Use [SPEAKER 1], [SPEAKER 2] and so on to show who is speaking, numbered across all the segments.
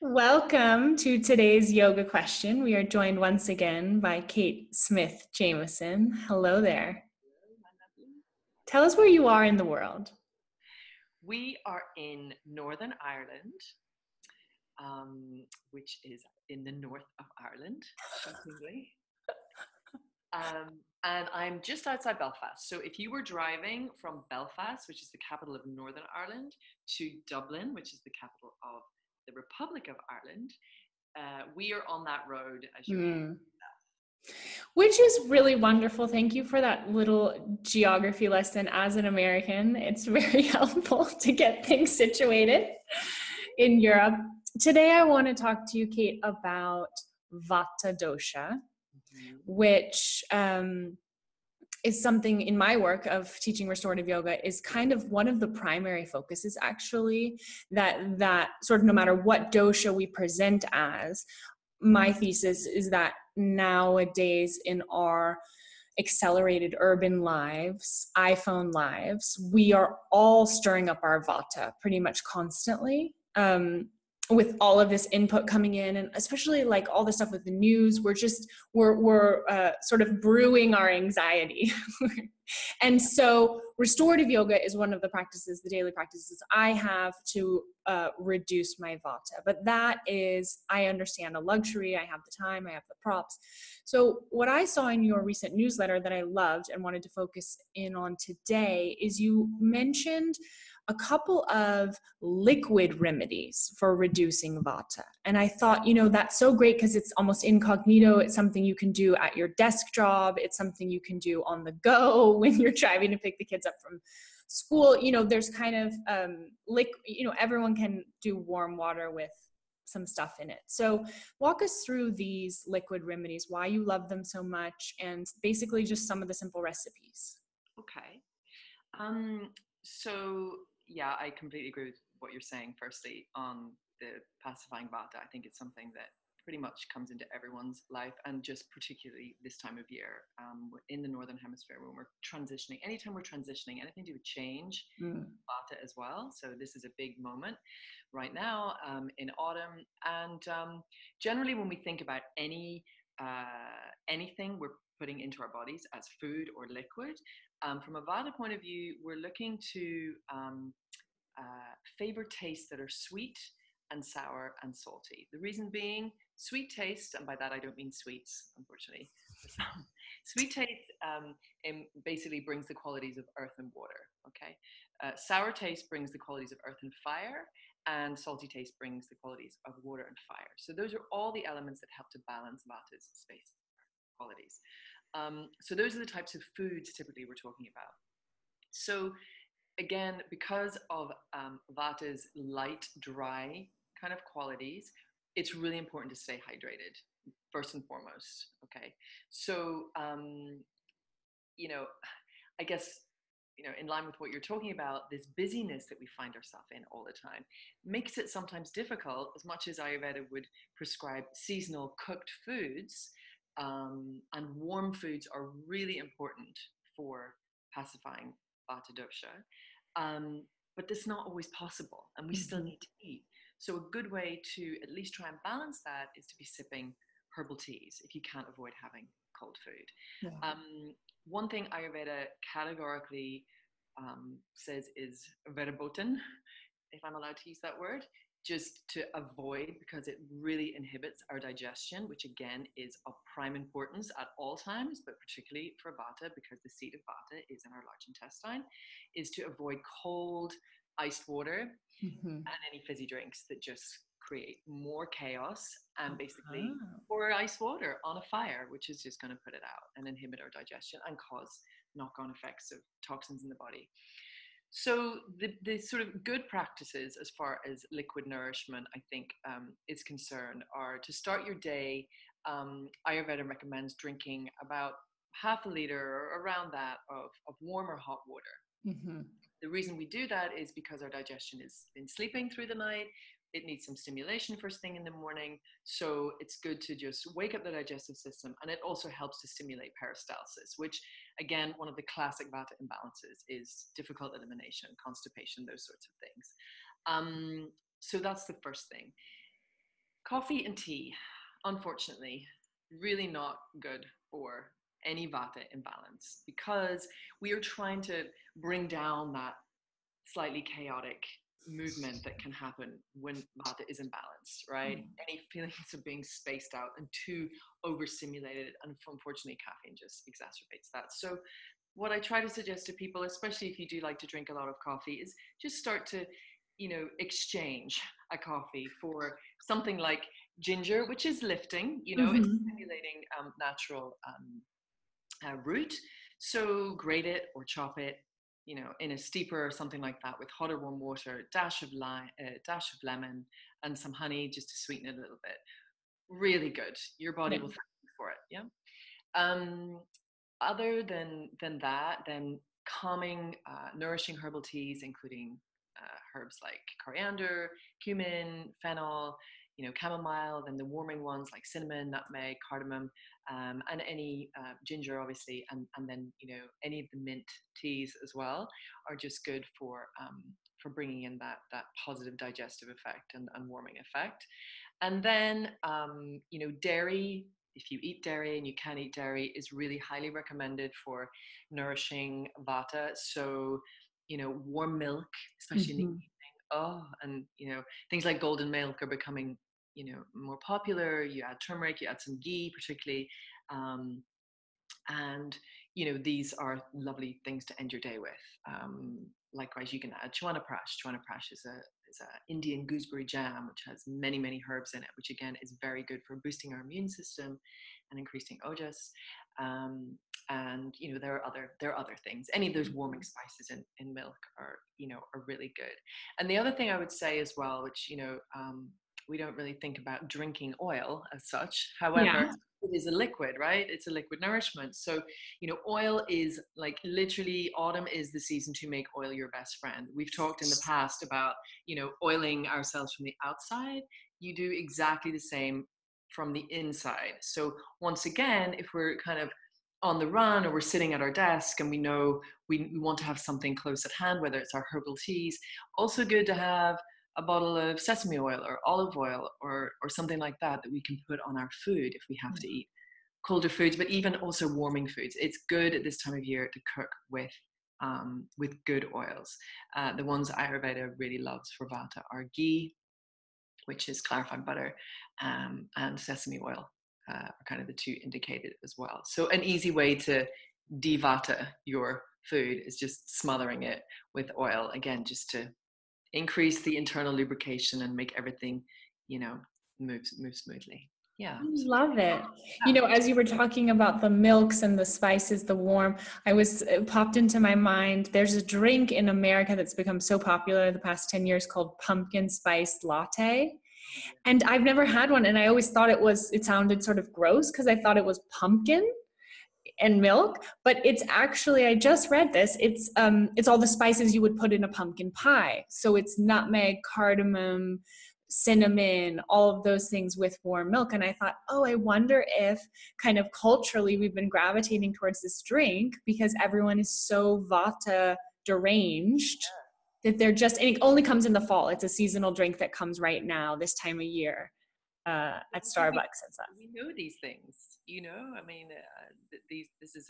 [SPEAKER 1] Welcome to today's yoga question. We are joined once again by Kate Smith Jamison. Hello there. Tell us where you are in the world.
[SPEAKER 2] We are in Northern Ireland, which is in the north of Ireland, shockingly. And I'm just outside Belfast. So if you were driving from Belfast, which is the capital of Northern Ireland, to Dublin, which is the capital of the Republic of Ireland, we are on that road as you're heading.
[SPEAKER 1] Which is really wonderful. Thank you for that little geography lesson. As an American, it's very helpful to get things situated in Europe. Today, I want to talk to you, Kate, about Vata dosha, which is something in my work of teaching restorative yoga is kind of one of the primary focuses, actually, that sort of no matter what dosha we present as, my thesis is that nowadays in our accelerated urban lives, iPhone lives, we are all stirring up our Vata pretty much constantly. With all of this input coming in, and especially like all the stuff with the news, we're sort of brewing our anxiety. And so restorative yoga is one of the practices, the daily practices I have to reduce my Vata. But that is, I understand, a luxury. I have the time, I have the props. So what I saw in your recent newsletter that I loved and wanted to focus in on today is you mentioned a couple of liquid remedies for reducing Vata. And I thought, that's so great because it's almost incognito. It's something you can do at your desk job. It's something you can do on the go when you're driving to pick the kids up from school. There's kind of, everyone can do warm water with some stuff in it. So walk us through these liquid remedies, why you love them so much, and basically just some of the simple recipes.
[SPEAKER 2] Okay. So yeah, I completely agree with what you're saying. Firstly, on the pacifying Vata, I think it's something that pretty much comes into everyone's life, and just particularly this time of year, we're in the Northern Hemisphere when we're transitioning. Anytime we're transitioning, anything to do with change, Vata as well. So this is a big moment right now in autumn, and generally when we think about anything we're putting into our bodies as food or liquid, from a Vata point of view, we're looking to favor tastes that are sweet and sour and salty. The reason being, sweet taste, and by that I don't mean sweets, unfortunately. Sweet taste basically brings the qualities of earth and water, okay? Sour taste brings the qualities of earth and fire, and salty taste brings the qualities of water and fire. So those are all the elements that help to balance Vata's space qualities. So those are the types of foods typically we're talking about. So again, because of Vata's light, dry kind of qualities, it's really important to stay hydrated, first and foremost, okay? So, I guess, in line with what you're talking about, this busyness that we find ourselves in all the time makes it sometimes difficult. As much as Ayurveda would prescribe seasonal cooked foods, and warm foods are really important for pacifying Vata dosha. But that's not always possible, and we still need to eat. So a good way to at least try and balance that is to be sipping herbal teas if you can't avoid having cold food.
[SPEAKER 1] Yeah.
[SPEAKER 2] One thing Ayurveda categorically says is verboten, if I'm allowed to use that word, just to avoid, because it really inhibits our digestion, which again is of prime importance at all times, but particularly for Vata, because the seat of Vata is in our large intestine, is to avoid cold, iced water and any fizzy drinks that just create more chaos, and basically pour ice water on a fire, which is just going to put it out and inhibit our digestion and cause knock-on effects of toxins in the body. So the sort of good practices as far as liquid nourishment, I think, is concerned, are to start your day. Ayurveda recommends drinking about half a liter or around that of warm or hot water. The reason we do that is because our digestion has been sleeping through the night. It needs some stimulation first thing in the morning. So it's good to just wake up the digestive system. And it also helps to stimulate peristalsis, which, again, one of the classic Vata imbalances is difficult elimination, constipation, those sorts of things. So that's the first thing. Coffee and tea, unfortunately, really not good for any Vata imbalance because we are trying to bring down that slightly chaotic movement that can happen when Vata is imbalanced, right? Any feelings of being spaced out and too overstimulated, and unfortunately, caffeine just exacerbates that. So, what I try to suggest to people, especially if you do like to drink a lot of coffee, is just start to, exchange a coffee for something like ginger, which is lifting, it's stimulating natural root. So grate it or chop it, in a steeper or something like that with hot or warm water, dash of lemon, and some honey just to sweeten it a little bit. Really good. Your body will thank you for it. Yeah. Other than that, then calming, nourishing herbal teas, including herbs like coriander, cumin, fennel, chamomile, then the warming ones like cinnamon, nutmeg, cardamom, and any ginger, obviously, and then any of the mint teas as well are just good for bringing in that positive digestive effect and warming effect. And then dairy. If you eat dairy and you can eat dairy, is really highly recommended for nourishing Vata. So warm milk, especially in the evening. Oh, and things like golden milk are becoming more popular. You add turmeric, you add some ghee, particularly, and these are lovely things to end your day with. Likewise, you can add chawanaprash. Chawanaprash is a Indian gooseberry jam, which has many herbs in it, which again is very good for boosting our immune system and increasing ojas. And there are other things. Any of those warming spices in milk are really good. And the other thing I would say as well, which we don't really think about drinking oil as such. However, it is a liquid, right? It's a liquid nourishment. So, oil is like literally autumn is the season to make oil your best friend. We've talked in the past about, oiling ourselves from the outside. You do exactly the same from the inside. So once again, if we're kind of on the run or we're sitting at our desk and we know we want to have something close at hand, whether it's our herbal teas, also good to have a bottle of sesame oil or olive oil or something like that we can put on our food if we have to eat colder foods, but even also warming foods. It's good at this time of year to cook with good oils. The ones Ayurveda really loves for Vata are ghee, which is clarified butter, and sesame oil are kind of the two indicated as well. So an easy way to de-Vata your food is just smothering it with oil, again, just to increase the internal lubrication and make everything, move smoothly. Yeah.
[SPEAKER 1] Love it. As you were talking about the milks and the spices, the warm, it popped into my mind. There's a drink in America that's become so popular the past 10 years called pumpkin spice latte. And I've never had one. And I always thought it sounded sort of gross because I thought it was pumpkin and milk, but it's actually, I just read this, it's all the spices you would put in a pumpkin pie. So it's nutmeg, cardamom, cinnamon, all of those things with warm milk. And I thought, I wonder if kind of culturally we've been gravitating towards this drink because everyone is so Vata deranged that and it only comes in the fall. It's a seasonal drink that comes right now, this time of year. At Starbucks and stuff.
[SPEAKER 2] We know these things, I mean, this is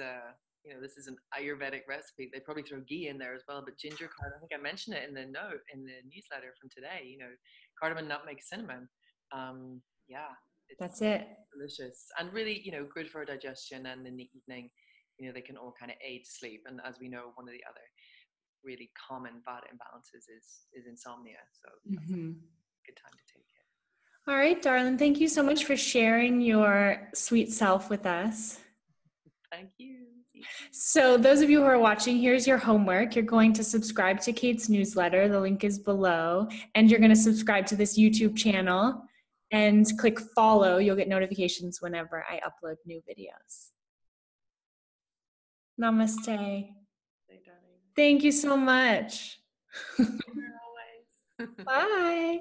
[SPEAKER 2] an Ayurvedic recipe. They probably throw ghee in there as well, but ginger, cardamom, I think I mentioned it in the newsletter from today, cardamom, nutmeg, cinnamon.
[SPEAKER 1] That's it.
[SPEAKER 2] Delicious and really, good for digestion. And in the evening, they can all kind of aid sleep. And as we know, one of the other really common Vata imbalances is insomnia. So good time to take it.
[SPEAKER 1] All right, darling. Thank you so much for sharing your sweet self with us.
[SPEAKER 2] Thank you.
[SPEAKER 1] So those of you who are watching, here's your homework. You're going to subscribe to Kate's newsletter. The link is below. And you're going to subscribe to this YouTube channel and click follow. You'll get notifications whenever I upload new videos. Namaste. Thank you so much.
[SPEAKER 2] Always.
[SPEAKER 1] Bye.